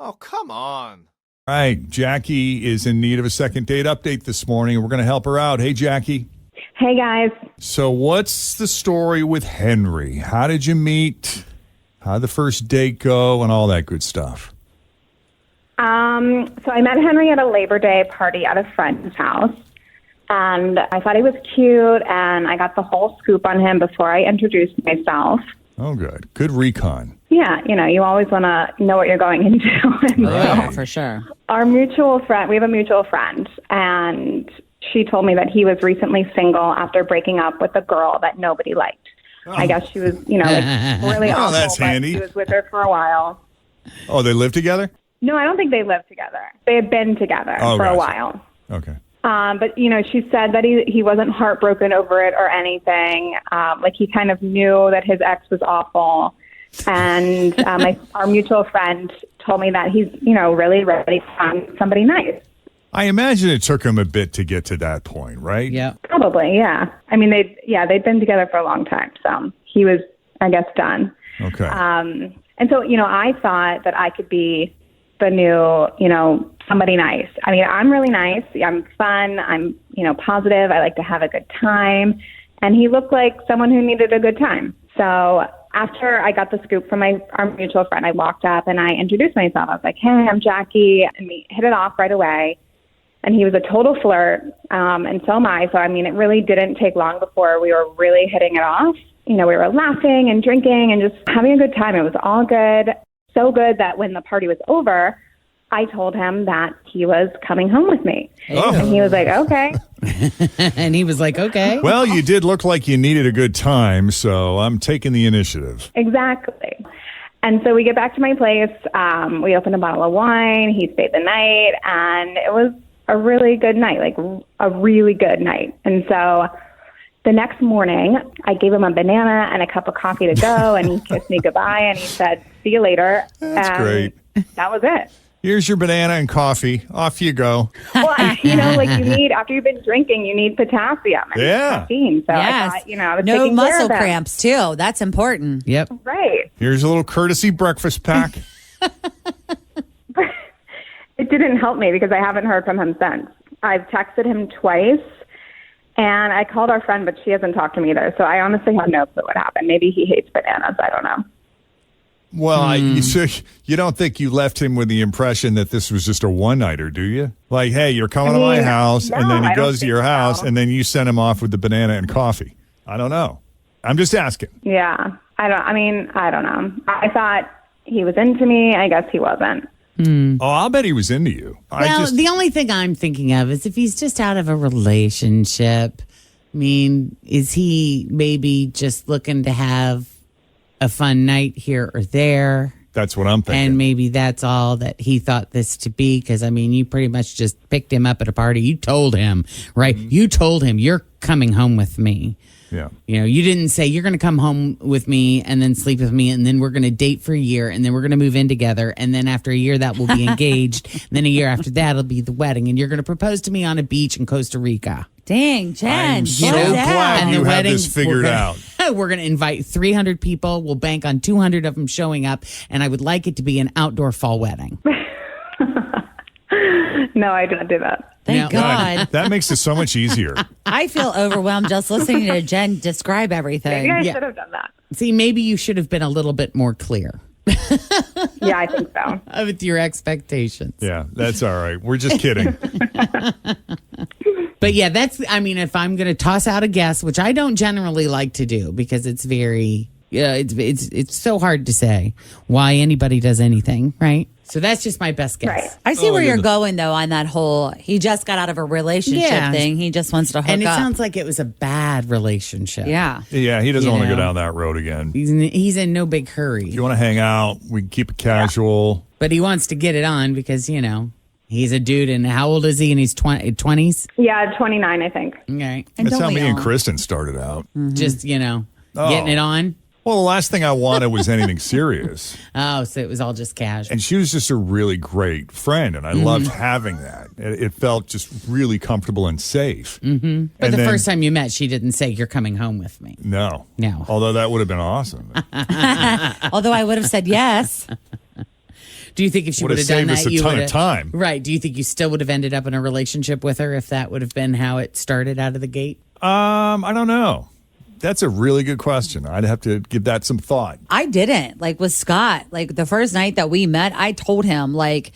Oh, come on. All right, Jackie is in need of a second date update this morning. We're going to help her out. Hey, Jackie. Hey, guys. So what's the story with Henry? How did you meet? How'd the first date go and all that good stuff? So I met Henry at a Labor Day party at a friend's house, and I thought he was cute, and I got the whole scoop on him before I introduced myself. Oh, good. Good recon. Yeah, you always want to know what you're going into. Yeah, for sure. Our mutual friend, we have a mutual friend, and she told me that he was recently single after breaking up with a girl that nobody liked. I guess she was, really awful, that's but handy. he was with her for a while. Oh, they live together? No, I don't think they lived together. They had been together for a while. Okay. But, she said that he wasn't heartbroken over it or anything. Like he kind of knew that his ex was awful. And our mutual friend told me that he's, really ready to find somebody nice. I imagine it took him a bit to get to that point, right? Yeah. Probably, yeah. I mean, they'd been together for a long time. So he was, I guess, done. Okay. And so, I thought that I could be the new, somebody nice. I mean, I'm really nice. I'm fun. I'm, positive. I like to have a good time. And he looked like someone who needed a good time. So after I got the scoop from our mutual friend, I walked up and I introduced myself. I was like, hey, I'm Jackie. And we hit it off right away. And he was a total flirt. And so am I. So, I mean, it really didn't take long before we were really hitting it off. We were laughing and drinking and just having a good time. It was all good. So good that when the party was over, I told him that he was coming home with me. Oh. And he was like, okay. And he was like, okay. Well, you did look like you needed a good time, so I'm taking the initiative. Exactly. And so we get back to my place. We opened a bottle of wine. He stayed the night. And it was a really good night, like a really good night. And so the next morning, I gave him a banana and a cup of coffee to go, and he kissed me goodbye, and he said, see you later. That's great. That was it. Here's your banana and coffee. Off you go. Well, you need, after you've been drinking, you need potassium and caffeine. So yes. I thought, I was no taking care muscle of him. cramps, too. That's important. Yep. Right. Here's a little courtesy breakfast pack. It didn't help me because I haven't heard from him since. I've texted him twice. And I called our friend, but she hasn't talked to me either. So I honestly have no clue what happened. Maybe he hates bananas. I don't know. Well, so you don't think you left him with the impression that this was just a one-nighter, do you? Like, hey, you're coming to my house, no, and then he I don't goes to your think house, so. and then you send him off with the banana and coffee. I don't know. I'm just asking. Yeah. I don't know. I thought he was into me. I guess he wasn't. Oh, I'll bet he was into you. Well, the only thing I'm thinking of is if he's just out of a relationship. I mean, is he maybe just looking to have a fun night here or there? That's what I'm thinking. And maybe that's all that he thought this to be. Because, I mean, you pretty much just picked him up at a party. You told him, right? Mm-hmm. You told him, you're coming home with me. Yeah. You didn't say you're going to come home with me and then sleep with me and then we're going to date for a year and then we're going to move in together and then after a year that will be engaged. And then a year after that it'll be the wedding and you're going to propose to me on a beach in Costa Rica. Dang, Jen. I'm so slow down. glad And you the have wedding, this figured out. We're going to invite 300 people. We'll bank on 200 of them showing up. And I would like it to be an outdoor fall wedding. No, I didn't do that. Thank God. That makes it so much easier. I feel overwhelmed just listening to Jen describe everything. Maybe I should have done that. See, maybe you should have been a little bit more clear. Yeah, I think so. With your expectations. Yeah, that's all right. We're just kidding. But yeah, if I'm going to toss out a guess, which I don't generally like to do because it's very, it's so hard to say why anybody does anything, right? So that's just my best guess. Right. I see where you're going, though, on that whole, he just got out of a relationship thing. He just wants to hook up. And it sounds like it was a bad relationship. Yeah. Yeah, he doesn't want to go down that road again. He's in no big hurry. If you want to hang out, we can keep it casual. But he wants to get it on because, he's a dude. And how old is he? In his 20s? Yeah, 29, I think. Okay. That's how me and Kristen started out. Mm-hmm. Just, getting it on. Well, the last thing I wanted was anything serious. Oh, so it was all just casual. And she was just a really great friend, and I loved having that. It felt just really comfortable and safe. Mm-hmm. But first time you met, she didn't say, you're coming home with me. No. No. Although that would have been awesome. Although I would have said yes. Do you think if she would have done saved that, us a you ton would of time. Right. Do you think you still would have ended up in a relationship with her if that would have been how it started out of the gate? I don't know. That's a really good question. I'd have to give that some thought. I didn't. Like with Scott, like the first night that we met, I told him, like,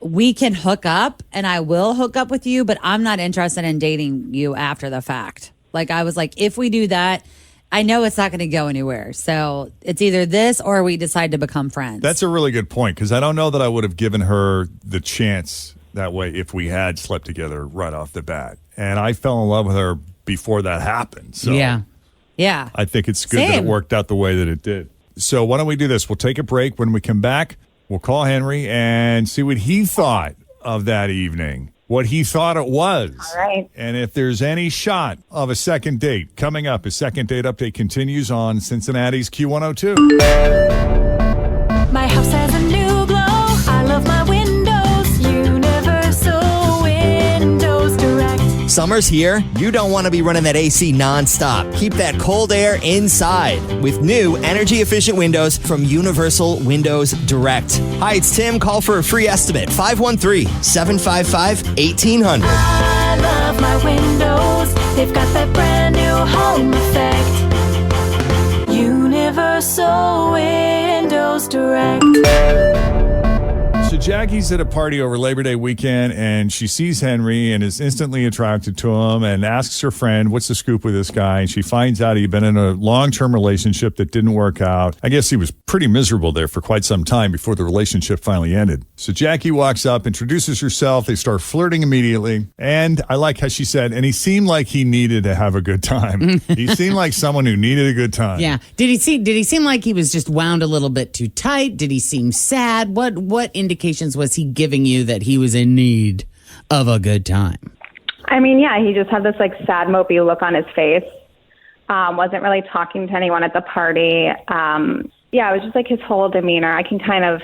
we can hook up and I will hook up with you, but I'm not interested in dating you after the fact. Like, I was like, if we do that, I know it's not going to go anywhere. So it's either this or we decide to become friends. That's a really good point, because I don't know that I would have given her the chance that way if we had slept together right off the bat. And I fell in love with her before that happened. So Yeah. Yeah. I think it's good that it Same. worked out the way that it did. So why don't we do this? We'll take a break. When we come back, we'll call Henry and see what he thought of that evening, what he thought it was. All right. And if there's any shot of a second date coming up. A second date update continues on Cincinnati's Q102. My house has a new glow. I love my windows. Universal Windows Direct. Summer's here. You don't want to be running that AC nonstop. Keep that cold air inside with new energy-efficient windows from Universal Windows Direct. Hi, it's Tim. Call for a free estimate. 513-755-1800. I love my windows. They've got that brand new home effect. Universal Windows Direct. So Jackie's at a party over Labor Day weekend, and she sees Henry and is instantly attracted to him and asks her friend, what's the scoop with this guy? And she finds out he'd been in a long-term relationship that didn't work out. I guess he was pretty miserable there for quite some time before the relationship finally ended. So Jackie walks up, introduces herself. They start flirting immediately. And I like how she said, and he seemed like he needed to have a good time. He seemed like someone who needed a good time. Yeah. Did he seem like he was just wound a little bit too tight? Did he seem sad? What indications was he giving you that he was in need of a good time? I mean, yeah, he just had this like sad, mopey look on his face. Wasn't really talking to anyone at the party. Yeah, it was just like his whole demeanor. I can kind of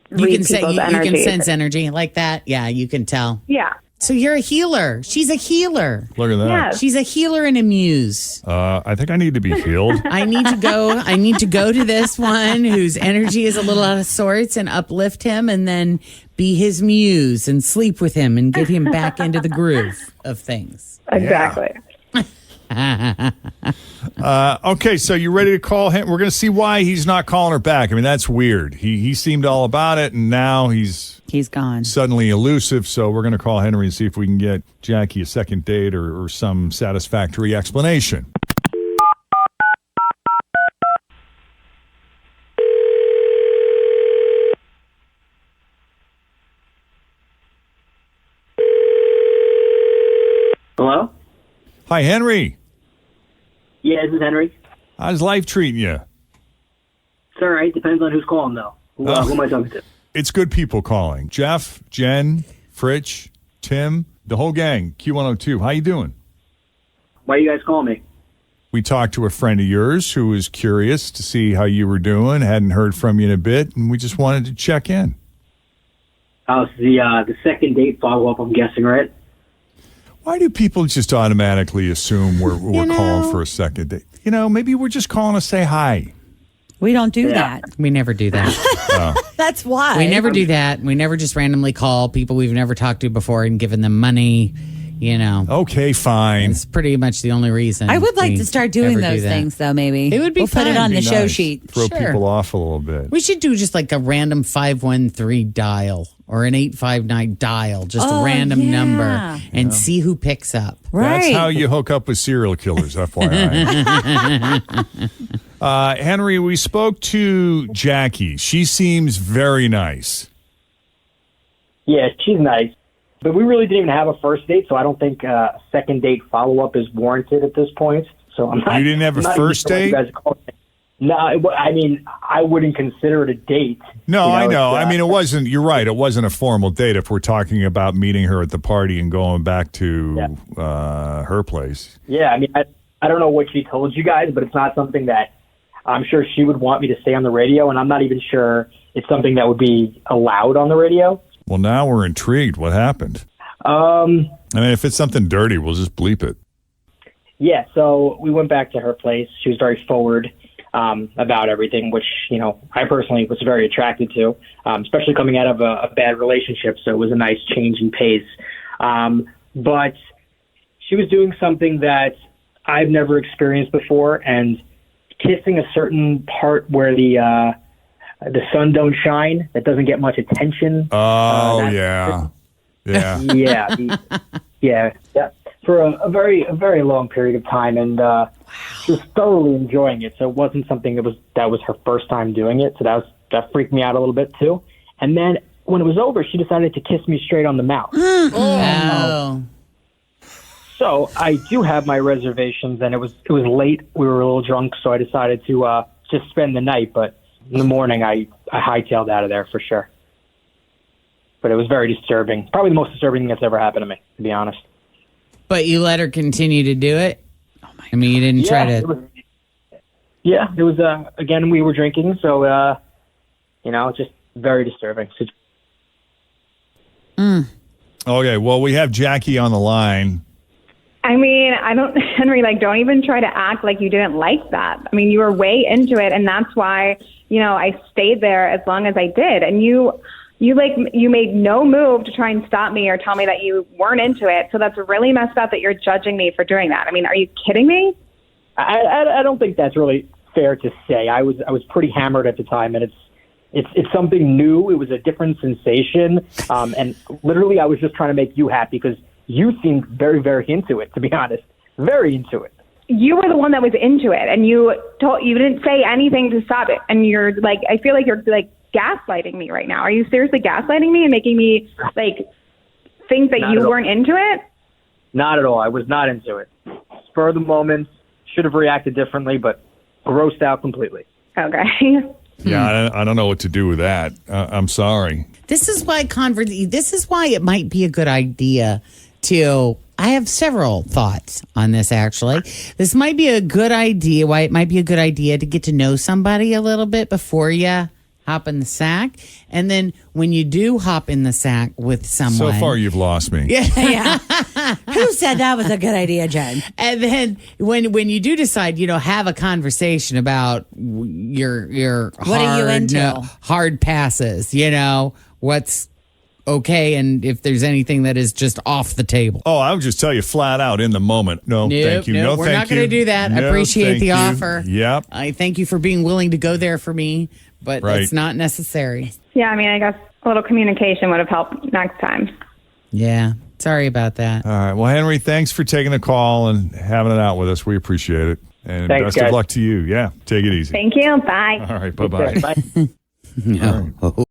read people's energy. You can sense energy like that. Yeah, you can tell. Yeah. So you're a healer. She's a healer. Look at that. Yes. She's a healer and a muse. I think I need to be healed. I need to go to this one whose energy is a little out of sorts and uplift him and then be his muse and sleep with him and get him back into the groove of things. Exactly. Okay, so you ready to call him? We're going to see why he's not calling her back. I mean, that's weird. He seemed all about it, and now he's gone. suddenly elusive. So we're going to call Henry and see if we can get Jackie a second date or some satisfactory explanation. Hello? Hi, Henry. Yeah, this is Henry. How's life treating you? It's all right. Depends on who's calling, though. Who am I talking to? It's good people calling. Jeff, Jen, Fritch, Tim, the whole gang, Q102. How you doing? Why you guys calling me? We talked to a friend of yours who was curious to see how you were doing, hadn't heard from you in a bit, and we just wanted to check in. Oh, it's the second date follow-up, I'm guessing, right? Why do people just automatically assume we're calling for a second date? You know, maybe we're just calling to say hi. We don't do that. We never do that. That's why. We never do that. We never just randomly call people we've never talked to before and given them money. You know, Okay, fine. it's pretty much the only reason. I would like we to start doing ever those do that. things, though, maybe. It would be We'll put it fun. on the Be show nice. sheet. Throw Sure. people off a little bit. We should do just like a random 513 dial or an 859 dial, just a random yeah. number and see who picks up. Right. That's how you hook up with serial killers, FYI. Henry, we spoke to Jackie. She seems very nice. Yeah, she's nice. But we really didn't even have a first date, so I don't think a second date follow-up is warranted at this point. So I'm not. You didn't have a I'm not first even sure what date? you guys are calling it. No, I mean, I wouldn't consider it a date. No, You I know. it's, I mean, it wasn't, you're right. It wasn't a formal date if we're talking about meeting her at the party and going back to her place. Yeah, I mean, I don't know what she told you guys, but it's not something that I'm sure she would want me to say on the radio, and I'm not even sure it's something that would be allowed on the radio. Well, now we're intrigued. What happened? I mean, if it's something dirty, we'll just bleep it. Yeah, so we went back to her place. She was very forward. about everything, which, I personally was very attracted to, especially coming out of a bad relationship. So it was a nice change in pace. But she was doing something that I've never experienced before, and kissing a certain part where the sun don't shine, that doesn't get much attention. Oh, yeah. Yeah. Yeah. For a very long period of time, and she was thoroughly enjoying it. So it wasn't something that was her first time doing it. So that freaked me out a little bit too. And then when it was over, she decided to kiss me straight on the mouth. Oh. So I do have my reservations, and it was late. We were a little drunk, so I decided to just spend the night. But in the morning, I hightailed out of there for sure. But it was very disturbing. Probably the most disturbing thing that's ever happened to me, to be honest. But you let her continue to do it? I mean, you didn't try to... It was, again, we were drinking, so, just very disturbing. Okay, well, we have Jackie on the line. I mean, Henry, don't even try to act like you didn't like that. I mean, you were way into it, and that's why, I stayed there as long as I did. And you made no move to try and stop me or tell me that you weren't into it. So that's really messed up that you're judging me for doing that. I mean, are you kidding me? I don't think that's really fair to say. I was pretty hammered at the time, and it's something new. It was a different sensation, and literally, I was just trying to make you happy because you seemed very, very into it. To be honest, very into it. You were the one that was into it, and you didn't say anything to stop it. And you're I feel like you're gaslighting me right now. Are you seriously gaslighting me and making me think that you weren't into it? Not at all. I was not into it. Spur of the moment, should have reacted differently, but grossed out completely. Okay. Yeah, I don't know what to do with that. I'm sorry. This is why it might be a good idea to... I have several thoughts on this, actually. This might be a good idea, why it might be a good idea to get to know somebody a little bit before you hop in the sack. And then when you do hop in the sack with someone... So far, you've lost me. Yeah. Who said that was a good idea, Jen? And then when you do decide, have a conversation about your what are you into? Hard passes, what's okay, and if there's anything that is just off the table. Oh, I would just tell you flat out in the moment. No, thank you. No, we're thank not going to do that. I No, appreciate thank the you. offer. Yep. I thank you for being willing to go there for me, but Right. it's not necessary. Yeah, I mean, I guess a little communication would have helped next time. Yeah. Sorry about that. All right. Well, Henry, thanks for taking the call and having it out with us. We appreciate it. And Thanks, best guys. of luck to you. Yeah. Take it easy. Thank you. Bye. All right. Bye-bye. Bye. No.